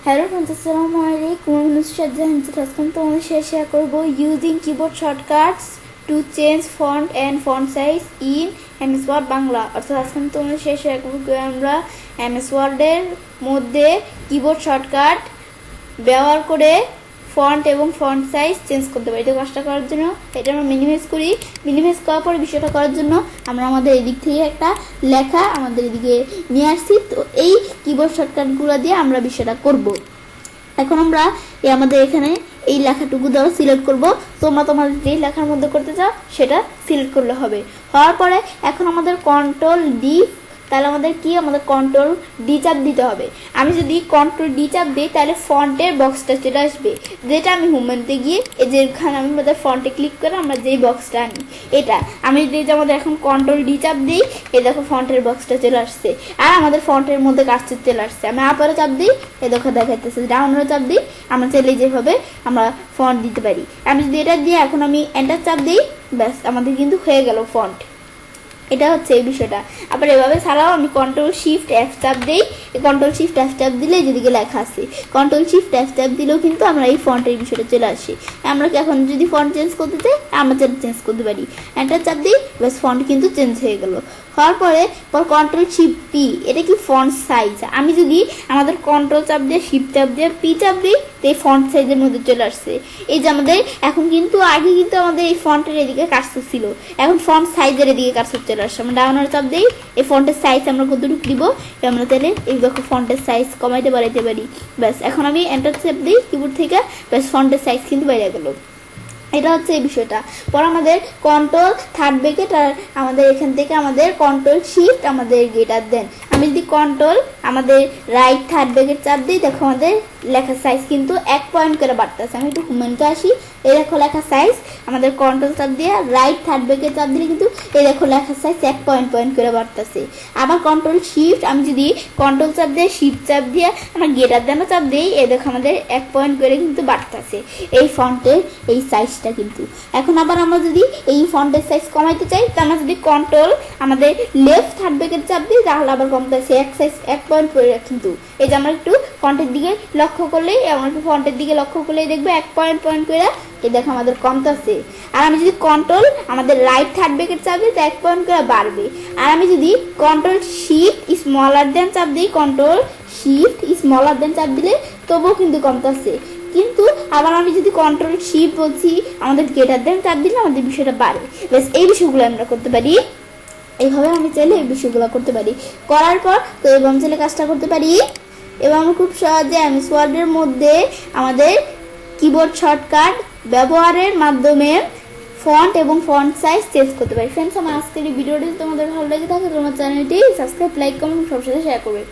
Hello friends, Assalamualaikum. I'm Nusrat Jahan. আজকে তোমাদের সাথে শেয়ার করব using keyboard shortcuts to change font and font size in MS Word Bangla. অর্থাৎ আজকে তোমাদের সাথে শেয়ার করব আমরা এমএস ওয়ার্ডের মধ্যে কিবোর্ড শর্টকাট ব্যবহার করে ফন্ট এবং ফন্ট সাইজ চেঞ্জ করতে পারি। এটা কাজটা করার জন্য এটা আমরা মিনিমাইজ করি। মিনিমাইজ করার পরে বিষয়টা করার জন্য আমরা আমাদের এদিক থেকে একটা লেখা আমাদের এদিকে নিয়ে আসছি। তো এই কিবোর্ড শর্টকাটগুলো দিয়ে আমরা বিষয়টা করব। এখন আমরা আমাদের এখানে এই লেখাটুকু দ্বারা সিলেক্ট করব। তোমরা তোমাদের যে লেখার মধ্যে করতে চাও সেটা সিলেক্ট করলে হবে। হওয়ার পরে এখন আমাদের কন্ট্রোল ডি, তাহলে আমাদের কি আমাদের কন্ট্রোল ডি চাপ দিতে হবে। আমি যদি কন্ট্রোল ডি চাপ দিই তাহলে ফন্টের বক্সটা চলে আসবে, যেটা আমি হোম মেনুতে গিয়ে এই যেখানে আমি আমাদের ফন্টে ক্লিক করে আমরা যেই বক্সটা আনি এটা আমি যদি আমাদের এখন কন্ট্রোল ডি চাপ দিই, এই দেখো ফন্টের বক্সটা চলে আসছে আর আমাদের ফন্টের মধ্যে কাজটা চলে আসছে। আমি আপারে চাপ দিই, এই দেখো দেখাইতেছে। ডাউনরে চাপ দিই, আমরা চাইলে যেভাবে আমরা ফন্ট দিতে পারি। আমি যদি এটা দিয়ে এখন আমি এন্টার চাপ দিই, ব্যাস আমাদের কিন্তু হয়ে গেল ফন্ট। এটা হচ্ছে এই বিষয়টা। আবার এভাবে ছাড়াও আমি কন্ট্রোল শিফট এফ চাপ দিই, কন্ট্রোল শিফট এফ চাপ দিলে যেদিকে লেখা আছে কন্ট্রোল শিফট এফ চাপ দিলেও কিন্তু আমরা এই ফন্টের বিষয়টা চলে আসি। আমরা কি এখন যদি ফন্ট চেঞ্জ করতে চাই আমরা চেঞ্জ করতে পারি। এন্টার চাপ দিই, ব্যাস ফন্ট কিন্তু চেঞ্জ হয়ে গেল। হওয়ার পরে কন্ট্রোল শিফট পি, এটা কি ফন্ট সাইজ। আমি যদি আমাদের কন্ট্রোল চাপ দিয়ে শিফট চাপ দিয়ে পি চাপ দিই তো এই ফন্ট সাইজের মধ্যে চলে আসছে। এই যে আমাদের এখন কিন্তু আগে কিন্তু আমাদের এই ফন্টের এদিকে কাজটা ছিল, এখন ফন্ট সাইজের এদিকে কাজটা চলে আসছে। আমরা ডাউনের চাপ দিই, এই ফন্টের সাইজ আমরা কতটুকু দিব আমরা তাহলে এই দেখো ফন্টের সাইজ কমাইতে বাড়াইতে পারি। ব্যাস এখন আমি এন্টার চাপ দিই কিবোর্ড থেকে, ব্যাস ফন্টের সাইজ কিন্তু বেড়ে গেল। এটা হচ্ছে এই বিষয়টা। পর আমাদের কন্ট্রোল থার্ড ব্রেকেট আর আমাদের এখান থেকে আমাদের কন্ট্রোল শিফট আমাদের গেটার দেন। আমি যদি কন্ট্রোল আমাদের রাইট থার্ড ব্রেকেট চাপ দিই, দেখো আমাদের লেখার সাইজ কিন্তু 1 পয়েন্ট করে বাড়তেছে। আমি একটু হোমেনকে আসি, এই দেখো লেখার সাইজ আমাদের কন্ট্রোল চাপ দিয়ে রাইট থার্ড ব্রেকেট চাপ দিলে কিন্তু এই দেখো লেখার সাইজ 1 পয়েন্ট করে বাড়তেছে। আবার কন্ট্রোল শিফট আমি যদি কন্ট্রোল চাপ দিয়ে শিফট চাপ দিয়ে আমরা গেটার দেনও চাপ দিই, এই দেখো আমাদের 1 পয়েন্ট করে কিন্তু বাড়তেছে এই ফন্টের এই সাইজটা কিন্তু। এখন আবার আমরা যদি এই ফন্টের সাইজ কমাইতে চাই তা আমরা যদি কন্ট্রোল আমাদের লেফট থার্ড ব্রেকেট চাপ দিই তাহলে আবার কমতেছে 1 পয়েন্ট করে কিন্তু। এই যে আমরা একটু ফন্টের দিকে লক্ষ্য করলেই আমরা একটু ফন্টের দিকে লক্ষ্য করলেই দেখবো 1 পয়েন্ট করে এই দেখো আমাদের কমতেছে। আর আমি যদি কন্ট্রোল আমাদের রাইট থার্ড ব্রেকেট চাপ দিই তো 1 পয়েন্ট করে বাড়বে। আর আমি যদি কন্ট্রোল শিফট স্মলার দেন চাপ দিই, কন্ট্রোল শিফট স্মলার দেন চাপ দিলে তবুও কিন্তু কমতেছে। কিন্তু আবার আমি যদি কন্ট্রোল শিফট বলছি আমাদের গেটার দেন চাপ দিলে আমাদের বিষয়টা বাড়ে। ব্যাস এই বিষয়গুলো আমরা করতে পারি। এইভাবে আমি চাইলে এই বিষয়গুলো করতে পারি। করার পর তো এবং চাইলে কাজটা করতে পারি এবং খুব সহজে এমএস ওয়ার্ডের মধ্যে আমাদের কিবোর্ড শর্টকাট ব্যবহারের মাধ্যমে ফন্ট এবং ফন্ট সাইজ চেঞ্জ করতে পারি। ফ্রেন্ডস, আমার আজকের এই ভিডিওটি তোমাদের ভালো লেগে থাকে তোমার চ্যানেলটি সাবস্ক্রাইব, লাইক, কমেন্ট সব সাথে শেয়ার করবে।